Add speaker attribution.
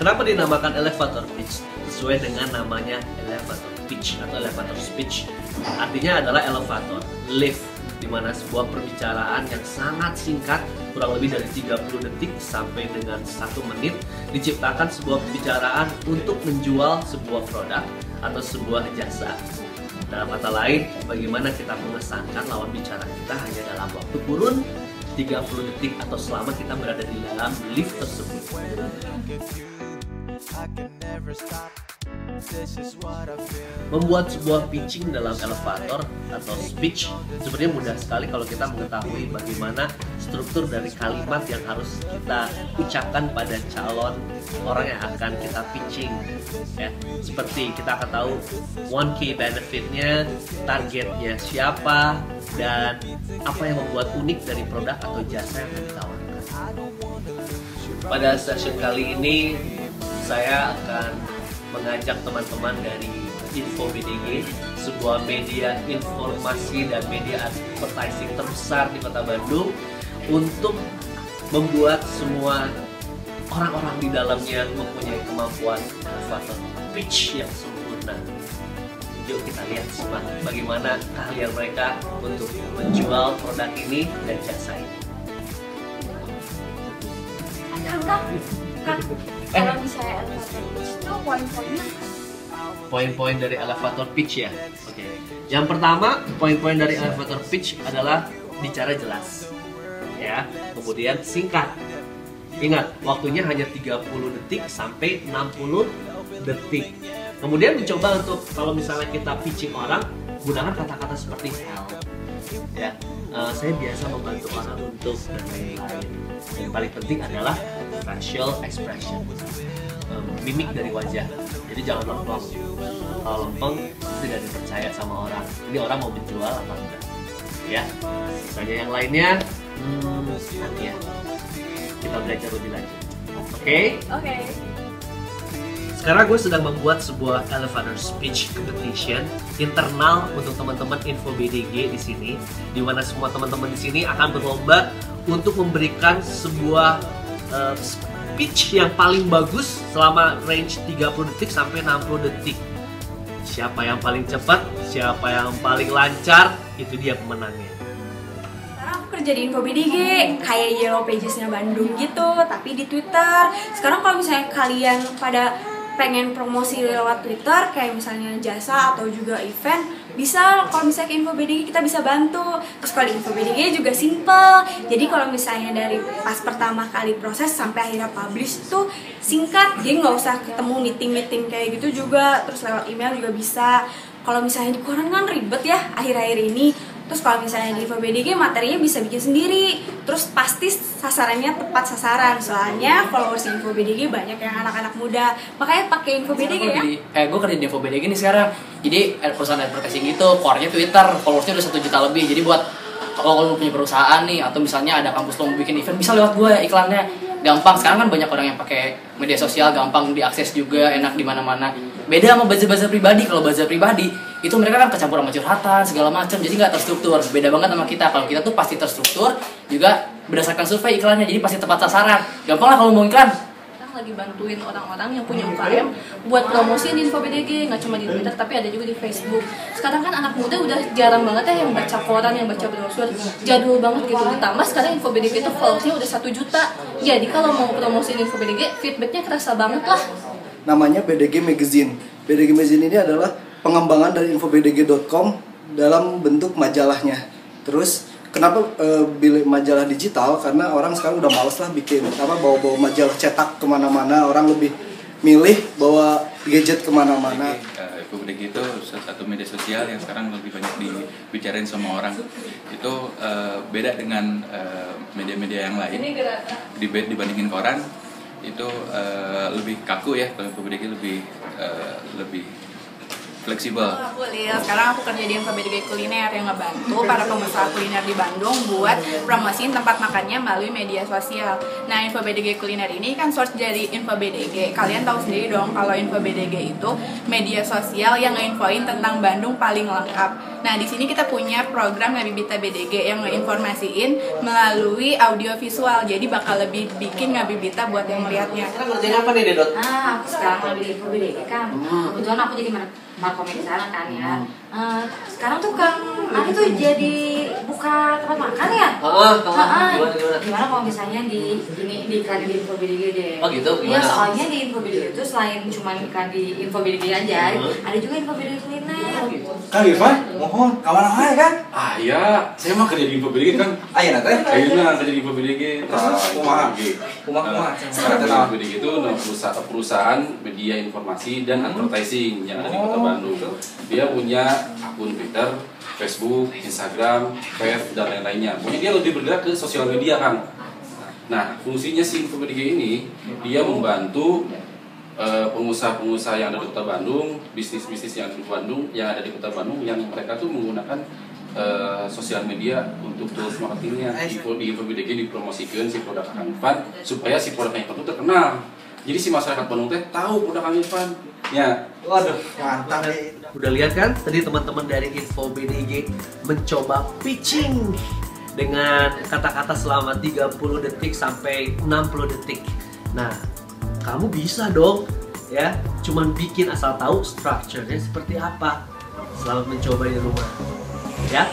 Speaker 1: Kenapa dinamakan elevator pitch? Sesuai dengan namanya elevator pitch atau elevator speech. Artinya adalah elevator, lift, di mana sebuah perbicaraan yang sangat singkat, kurang lebih dari 30 detik sampai dengan 1 menit, diciptakan sebuah pembicaraan untuk menjual sebuah produk atau sebuah jasa. Dalam kata lain, bagaimana kita mengesankan lawan bicara kita hanya dalam waktu kurun 30 detik atau selama kita berada di dalam lift tersebut. Membuat sebuah pitching dalam elevator atau speech sebenarnya mudah sekali kalau kita mengetahui bagaimana struktur dari kalimat yang harus kita ucapkan pada calon orang yang akan kita pitching. Ya, seperti kita akan tahu one key benefitnya, targetnya siapa, dan apa yang membuat unik dari produk atau jasa yang akan ditawarkan. Pada session kali ini saya akan mengajak teman-teman dari Info BDG, sebuah media informasi dan media advertising terbesar di Kota Bandung, untuk membuat semua orang-orang di dalamnya mempunyai kemampuan elevator pitch yang sempurna. Yuk kita lihat bagaimana keahlian mereka untuk menjual produk ini dan jasa ini.
Speaker 2: Kak, kalau misalnya elevator pitch itu poin-poinnya
Speaker 1: Poin-poin dari elevator pitch ya. Oke. Yang pertama, poin-poin dari elevator pitch adalah bicara jelas. Ya, kemudian singkat. Ingat, waktunya hanya 30 detik sampai 60 detik. Kemudian mencoba untuk kalau misalnya kita pitching orang, gunakan kata-kata seperti help. Ya, saya biasa membantu orang untuk dan lain-lain. Yang paling penting adalah facial expression, mimik dari wajah. Jadi jangan lempeng. Kalau lempeng tidak dipercaya sama orang. Ini orang mau menjual apa enggak? Ya, misalnya yang lainnya, nanti ya kita belajar lebih lanjut. Oke?
Speaker 2: Oke.
Speaker 1: Sekarang gue sedang membuat sebuah elevator speech competition internal untuk teman-teman Info BDG di sini, di mana semua teman-teman di sini akan berlomba untuk memberikan sebuah speech yang paling bagus selama range 30 detik sampai 60 detik. Siapa yang paling cepat, siapa yang paling lancar, itu dia pemenangnya.
Speaker 2: Sekarang aku kerja di Info BDG, kayak Yellow Pages-nya Bandung gitu, tapi di Twitter. Sekarang kalau misalnya kalian pada pengen promosi lewat Twitter, kayak misalnya jasa atau juga event, bisa kalau misalnya ke Info BDG kita bisa bantu. Terus kalau di Info BDG juga simple, jadi kalau misalnya dari pas pertama kali proses sampai akhirnya publish itu singkat, jadi nggak usah ketemu meeting kayak gitu juga. Terus lewat email juga bisa. Kalau misalnya di koran kan ribet ya akhir-akhir ini. Terus kalau misalnya di Info BDG materinya bisa bikin sendiri. Terus pasti sasarannya tepat sasaran. Soalnya followers Info BDG banyak yang anak-anak muda. Makanya pakai Info BDG ya.
Speaker 3: Gue kerja di Info BDG nih sekarang. Jadi perusahaan advertising gitu, core-nya Twitter, followersnya udah 1 juta lebih. Jadi buat kalau lo punya perusahaan nih, atau misalnya ada kampus lo mau bikin event, bisa lewat gue iklannya. Gampang, sekarang kan banyak orang yang pakai media sosial, gampang diakses juga, enak di mana-mana. Beda sama buzzer-buzzer pribadi. Kalau buzzer pribadi itu mereka kan kecampur sama curhatan segala macam, jadi nggak terstruktur. Beda banget sama kita. Kalau kita tuh pasti terstruktur, juga berdasarkan survei iklannya, jadi pasti tepat sasaran. Gampang lah kalau mau iklan.
Speaker 4: Kita lagi bantuin orang-orang yang punya UKM buat promosiin di Info BDG, nggak cuma di Twitter tapi ada juga di Facebook. Sekarang kan anak muda udah jarang banget ya yang baca koran, yang baca brosur, jadul banget gitu. Ditambah sekarang Info BDG itu followersnya udah 1 juta. Jadi kalau mau promosiin Info BDG, feedbacknya kerasa banget lah.
Speaker 5: Namanya BDG Magazine. BDG Magazine ini adalah pengembangan dari infobdg.com dalam bentuk majalahnya. Terus kenapa pilih majalah digital? Karena orang sekarang udah males lah bikin bawa majalah cetak kemana-mana. Orang lebih milih bawa gadget kemana-mana.
Speaker 6: Info BDG itu satu media sosial yang sekarang lebih banyak dibicarain sama orang. Itu beda dengan media-media yang lain. Dibandingin koran itu lebih kaku ya. Kalau Info BDG lebih fleksibel.
Speaker 7: Aku Lil, sekarang aku kerja di Info BDG Kuliner yang ngebantu para pengusaha kuliner di Bandung buat promosiin tempat makannya melalui media sosial. Nah, Info BDG Kuliner ini kan source dari Info BDG. Kalian tahu sendiri dong kalau Info BDG itu media sosial yang ngeinfoin tentang Bandung paling lengkap. Nah, di sini kita punya program Ngabibita BDG yang ngeinformasiin melalui audio visual. Jadi bakal lebih bikin Ngabibita buat yang melihatnya.
Speaker 1: Sekarang kerjanya apa nih, Dedot?
Speaker 8: Aku sekarang lagi di Info BDG kan. Kebetulan aku jadi markomen di sana kan ya. Sekarang tuh Kang Adi tuh jadi buka tempat makan ya? Gimana kalau misalnya di iklan di Info BDG deh?
Speaker 1: Oh gitu?
Speaker 8: Iya,
Speaker 1: Gimana?
Speaker 8: soalnya di Info BDG itu selain cuma iklan di Info BDG aja, ada juga Info BDG kuliner.
Speaker 9: Kang Irfan, mohon, kawan aja kan?
Speaker 10: Ah iya, saya mah kerja di Info BDG kan.
Speaker 9: Ayo nanti.
Speaker 10: Ayeuna kerja di Info BDG.
Speaker 9: Kumaha?
Speaker 10: Sekarang Info BDG itu perusahaan media informasi dan advertising yang ada di Kota Bandung. Dia punya akun Twitter, Facebook, Instagram, Face dan lain-lainnya. Pokoknya dia lebih bergerak ke sosial media kan. Nah, fungsinya si Info BDG ini dia membantu pengusaha-pengusaha yang ada di Kota Bandung, bisnis-bisnis yang ada di Bandung, yang mereka tuh menggunakan sosial media untuk tools marketingnya. Di Info BDG dipromosikan si produk Kang Irfan supaya si produk Kang Irfan itu terkenal. Jadi si masyarakat Bandung teh tahu produk Kang Irfan. Ya.
Speaker 9: Waduh, mantap nih.
Speaker 1: Udah lihat kan tadi teman-teman dari Info BDG mencoba pitching dengan kata-kata selama 30 detik sampai 60 detik. Nah, kamu bisa dong ya, cuman bikin asal tahu strukturnya seperti apa. Selamat mencoba di rumah ya.